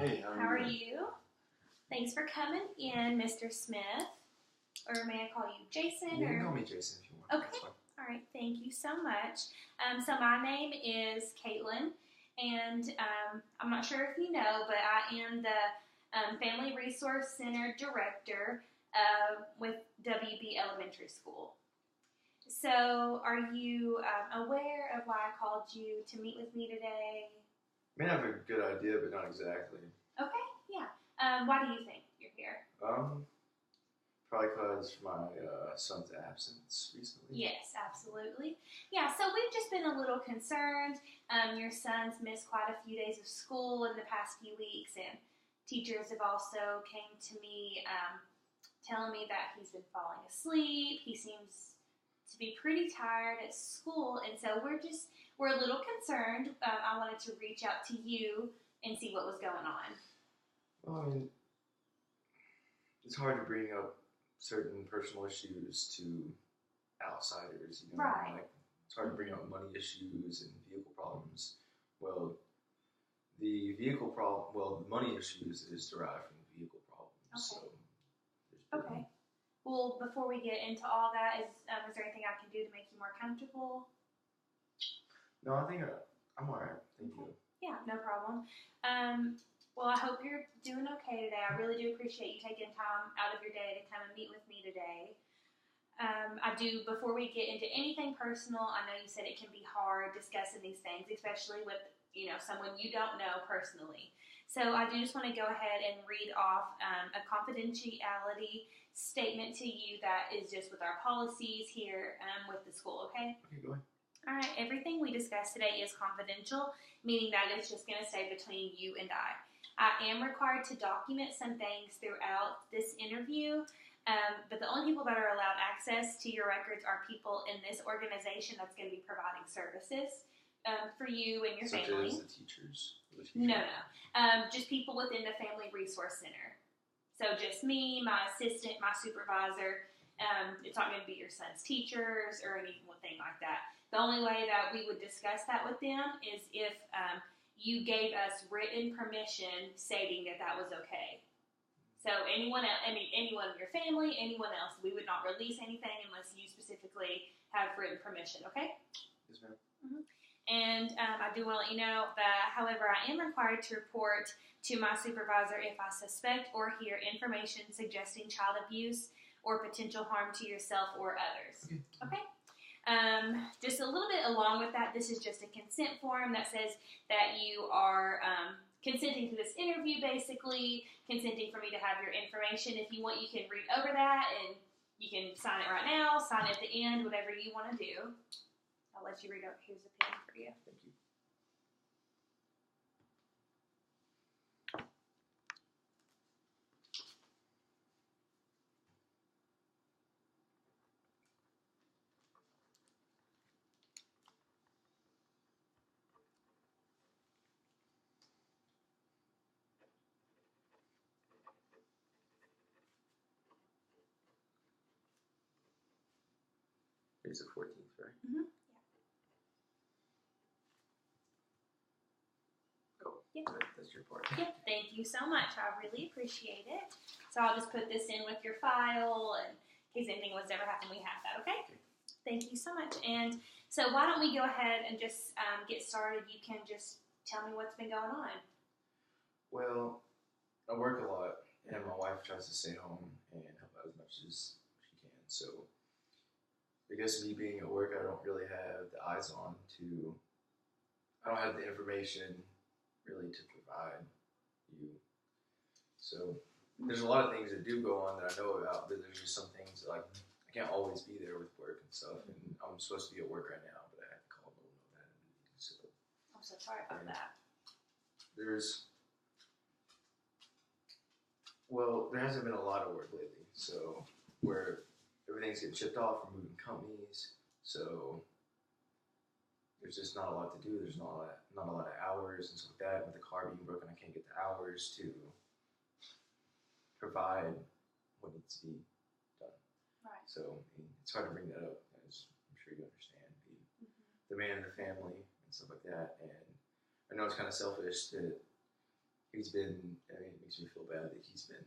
Hey, How are you? Thanks for coming in, Mr. Smith. Or may I call you Jason? You or... can call me Jason if you want. Okay. All right. Thank you so much. So my name is Caitlin, and I'm not sure if you know, but I am the Family Resource Center Director with WB Elementary School. So are you aware of why I called you to meet with me today? I may have a good idea, but not exactly. Okay, yeah. Why do you think you're here? Probably because my son's absence recently. Yes, absolutely. Yeah, so we've just been a little concerned. Your son's missed quite a few days of school in the past few weeks, and teachers have also came to me telling me that he's been falling asleep. He seems to be pretty tired at school, and so we're a little concerned. I wanted to reach out to you and see what was going on. Well, I mean, it's hard to bring up certain personal issues to outsiders, you know. Right. Like, it's hard to bring up money issues and vehicle problems. Well, the money issues is derived from the vehicle problems. Okay. So, Okay. Well, before we get into all that, is there anything I can do to make you more comfortable? No, I think I'm all right. Thank you. Yeah, no problem. Well, I hope you're doing okay today. I really do appreciate you taking time out of your day to come and meet with me today. Before we get into anything personal, I know you said it can be hard discussing these things, especially with, someone you don't know personally. So I do just want to go ahead and read off a confidentiality statement to you that is just with our policies here with the school, okay? Okay, go ahead. All right, everything we discuss today is confidential, meaning that it's just going to stay between you and I. I am required to document some things throughout this interview, but the only people that are allowed access to your records are people in this organization that's going to be providing services for you and your family. Such as the teachers? No. Just people within the Family Resource Center. So just me, my assistant, my supervisor. It's not going to be your son's teachers or anything like that. The only way that we would discuss that with them is if you gave us written permission stating that that was okay. So anyone in your family, anyone else, we would not release anything unless you specifically have written permission, okay? Yes, ma'am. Mm-hmm. And I do want to let you know that, however, I am required to report to my supervisor if I suspect or hear information suggesting child abuse or potential harm to yourself or others. Okay? Just a little bit along with that, this is just a consent form that says that you are consenting to this interview, basically, consenting for me to have your information. If you want, you can read over that, and you can sign it right now, sign it at the end, whatever you want to do. I'll let you read over. Here's a pen for you. Thank you. It's the 14th, right? Mm-hmm. Oh, Yep. That's your part. Yep, thank you so much. I really appreciate it. So I'll just put this in with your file, and in case anything was ever happen, we have that, okay? Thank you so much. And so why don't we go ahead and just get started. You can just tell me what's been going on. Well, I work a lot, and my wife tries to stay home and help out as much as she can. So I guess me being at work, I don't really have the eyes on to, I don't have the information really to provide you. So there's a lot of things that do go on that I know about, but there's just some things like I can't always be there with work and stuff, and I'm supposed to be at work right now, but I have to call them know that. So I'm so sorry about that. there hasn't been a lot of work lately, so where everything's getting shipped off, we're moving companies, so there's just not a lot to do. There's not a lot of hours and stuff like that. With the car being broken, I can't get the hours to provide what needs to be done. Right. So it's hard to bring that up, as I'm sure you understand, the man in the family and stuff like that. And I know it's kind of selfish that he's been. I mean, it makes me feel bad that he's been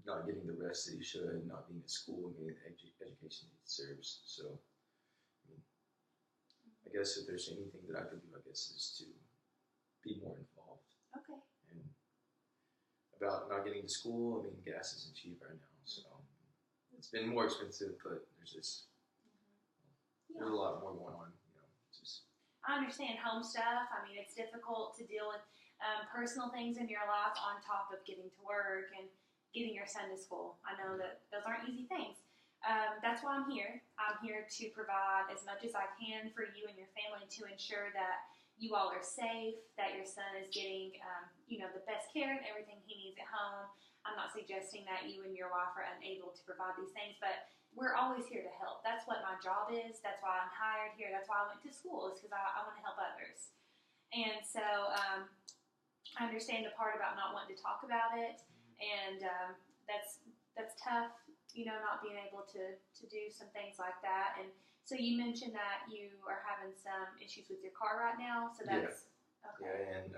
not getting the rest that he should, not being at school, and getting the education that he deserves. So, I mean, I guess if there's anything that I could do, I guess is to be more involved. Okay. And about not getting to school, I mean, gas isn't cheap right now, so it's been more expensive, but there's a lot more going on. I understand home stuff. I mean, it's difficult to deal with personal things in your life on top of getting to work and getting your son to school. I know that those aren't easy things. That's why I'm here. I'm here to provide as much as I can for you and your family to ensure that you all are safe, that your son is getting, the best care and everything he needs at home. I'm not suggesting that you and your wife are unable to provide these things, but we're always here to help. That's what my job is. That's why I'm hired here. That's why I went to school, is because I want to help others. And so I understand the part about not wanting to talk about it, and that's tough, not being able to do some things like that. And so you mentioned that you are having some issues with your car right now, so that's okay. Yeah, and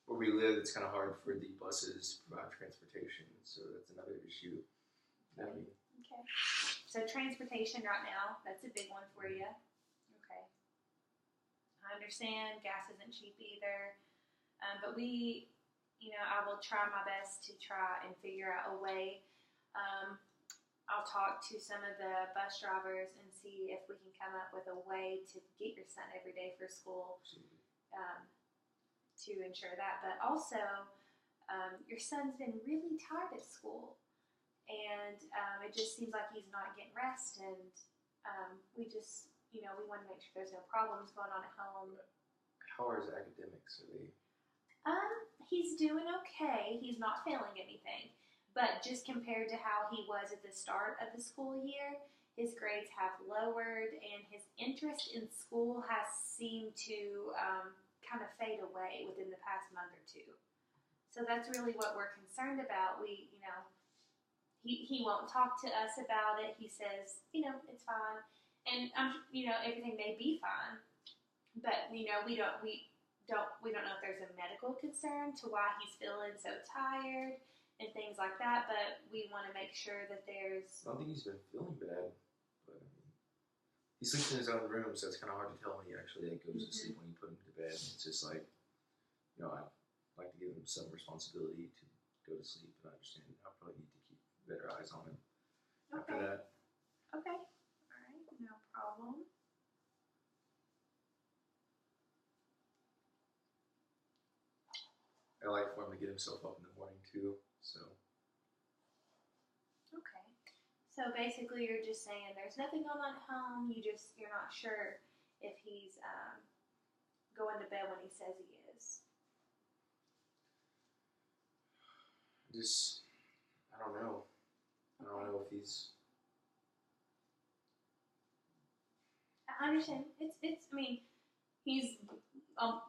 where we live, it's kind of hard for the buses to provide transportation, so that's another issue. Okay. So transportation right now, that's a big one for you. Okay. I understand gas isn't cheap either, but I will try my best to try and figure out a way. I'll talk to some of the bus drivers and see if we can come up with a way to get your son every day for school, to ensure that. But also, your son's been really tired at school, and it just seems like he's not getting rest, and we want to make sure there's no problems going on at home. How are his academics? Are they? He's doing okay. He's not failing anything. But just compared to how he was at the start of the school year, his grades have lowered, and his interest in school has seemed to kind of fade away within the past month or two. So that's really what we're concerned about. He won't talk to us about it. He says, it's fine, and everything may be fine, but we don't know if there's a medical concern to why he's feeling so tired and things like that, but we want to make sure that there's... I don't think he's been feeling bad, but he sleeps in his own room, so it's kind of hard to tell when he actually goes to sleep when you put him to bed. It's just like, I like to give him some responsibility to go to sleep, and I understand I probably need to keep better eyes on him after that. Okay. All right. No problem. I like for him to get himself up in the morning too. So. Okay. So basically, you're just saying there's nothing going on at home. You're not sure if he's going to bed when he says he is. I don't know. I don't know if he's. I understand. He's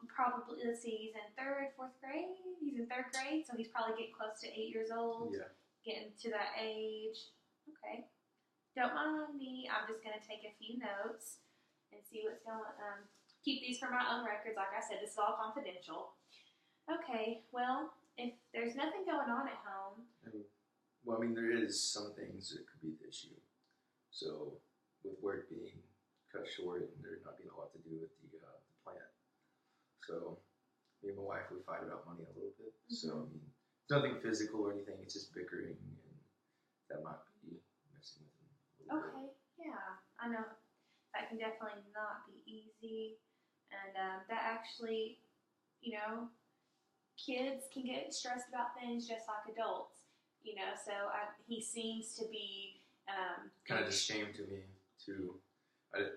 probably, let's see, he's in fourth grade. He's in third grade, so he's probably getting close to 8 years old. Yeah. Getting to that age. Okay. Don't mind me. I'm just going to take a few notes and see what's going on. Keep these for my own records. Like I said, this is all confidential. Okay. Well, if there's nothing going on at home. There is some things that could be the issue. So, with work being cut short and there not being a lot to do with the plant. So, me and my wife, we fight about money a little bit. Mm-hmm. So, it's nothing physical or anything. It's just bickering, and that might be messing with him a little bit. Okay, yeah. I know that can definitely not be easy. And that actually, kids can get stressed about things just like adults. So he seems to be... kind of just shame to me, too. I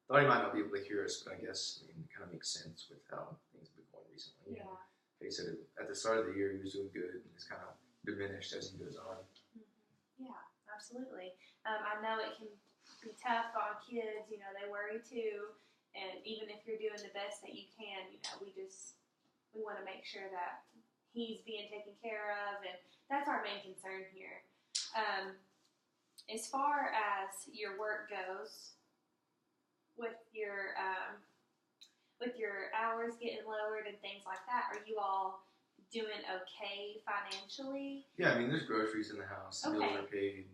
thought he might not be able to hear us, but I guess it kind of makes sense with how things have been going recently. Yeah. Like I said, at the start of the year, he was doing good, and it's kind of diminished as he goes on. Mm-hmm. Yeah, absolutely. I know it can be tough on kids. They worry too, and even if you're doing the best that you can, we want to make sure that he's being taken care of, and that's our main concern here. As far as your work goes, with your with your hours getting lowered and things like that, are you all doing okay financially? Yeah, I mean, there's groceries in the house. The Okay. bills are paid,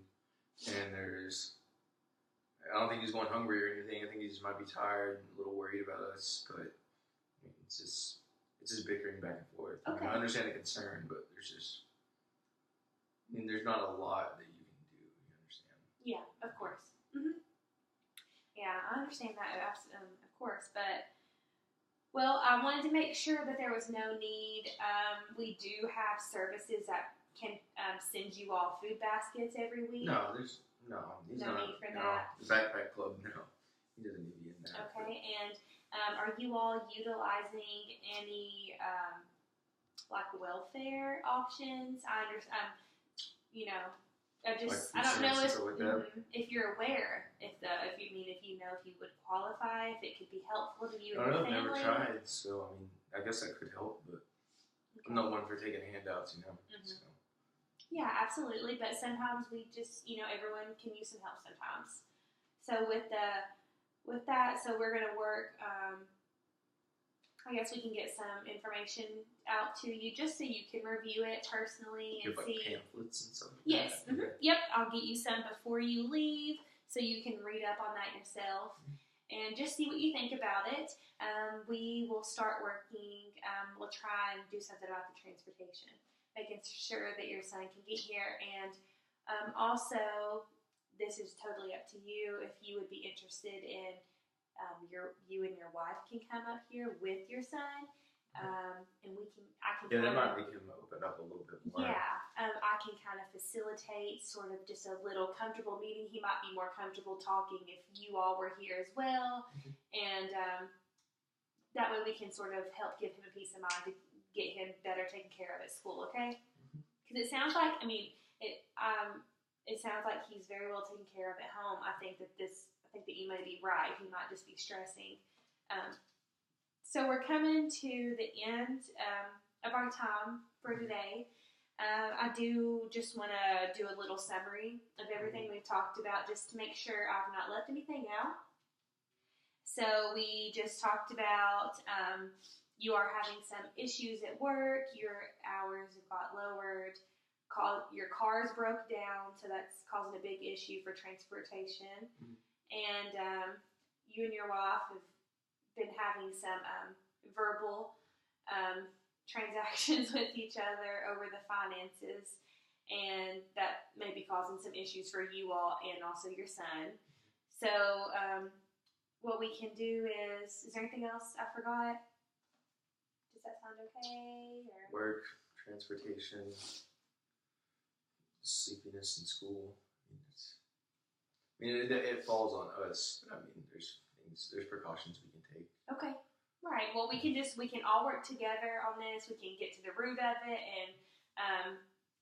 and I don't think he's going hungry or anything. I think he just might be tired and a little worried about us. But I mean, it's just bickering back and forth. I mean, Okay. I understand the concern, but there's not a lot that you can do. You understand? Yeah, of course. Hmm. Yeah, I understand that, of course. But, well, I wanted to make sure that there was no need. We do have services that can send you all food baskets every week. No, he's No not. need for that. The backpack club, no, he doesn't need to be in that. Okay, and are you all utilizing any like welfare options? I understand. I don't know if you're aware if you would qualify, if it could be helpful to you and your I've never family. tried, so I mean, I guess that could help, but Okay. I'm not one for taking handouts, Mhm. So. Yeah, absolutely. But sometimes we just, everyone can use some help sometimes. So with that, so we're going to work. I guess we can get some information out to you just so you can review it personally and Give like see. pamphlets and stuff. Like Yes. that. Okay. Yep. I'll get you some before you leave so you can read up on that yourself and just see what you think about it. We will start working. We'll try and do something about the transportation, making sure that your son can get here. And also, this is totally up to you if you would be interested in you and your wife can come up here with your son, and I can. Yeah, that might make him open up a little bit more. Yeah, I can kind of facilitate sort of just a little comfortable meeting. He might be more comfortable talking if you all were here as well, and that way we can sort of help give him a peace of mind to get him better taken care of at school. Okay? Because it sounds like it sounds like he's very well taken care of at home. I think that you may be right. He might just be stressing. So we're coming to the end of our time for today. I do just want to do a little summary of everything we've talked about just to make sure I've not left anything out. So we just talked about you are having some issues at work, your hours have got lowered, your cars broke down, so that's causing a big issue for transportation. And you and your wife have been having some verbal transactions with each other over the finances, and that may be causing some issues for you all and also your son. So what we can do is there anything else I forgot? Does that sound okay? Or? Work, transportation, sleepiness in school. It falls on us, but I mean, there's precautions we can take. Okay. Right. Well, we can all work together on this. We can get to the root of it, and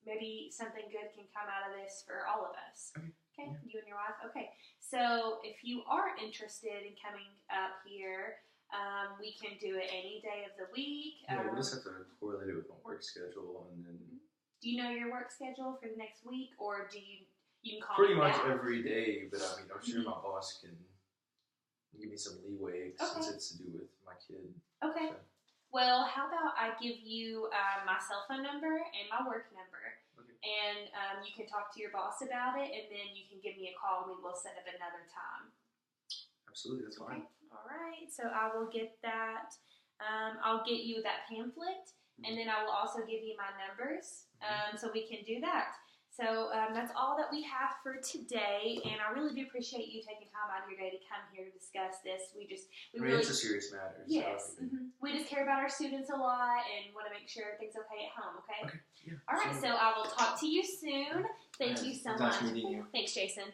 maybe something good can come out of this for all of us. Okay. Yeah. You and your wife. Okay. So if you are interested in coming up here, we can do it any day of the week. Yeah, we'll just have to correlate it with my work schedule, and then. Do you know your work schedule for the next week, or do you? You can call pretty me much back. Every day, but I mean, I'm sure my boss can give me some leeway since it's to do with my kid. Okay. So. Well, how about I give you my cell phone number and my work number, and you can talk to your boss about it, and then you can give me a call, and we will set up another time. Absolutely, that's fine. All right. So I will get that. I'll get you that pamphlet, and then I will also give you my numbers, so we can do that. So that's all that we have for today, and I really do appreciate you taking time out of your day to come here to discuss this. It's a serious matter. Yes. So we just care about our students a lot and want to make sure everything's okay at home, okay? Yeah. All right, so I will talk to you soon. Thank you so much. Nice meeting you. Thanks, Jason.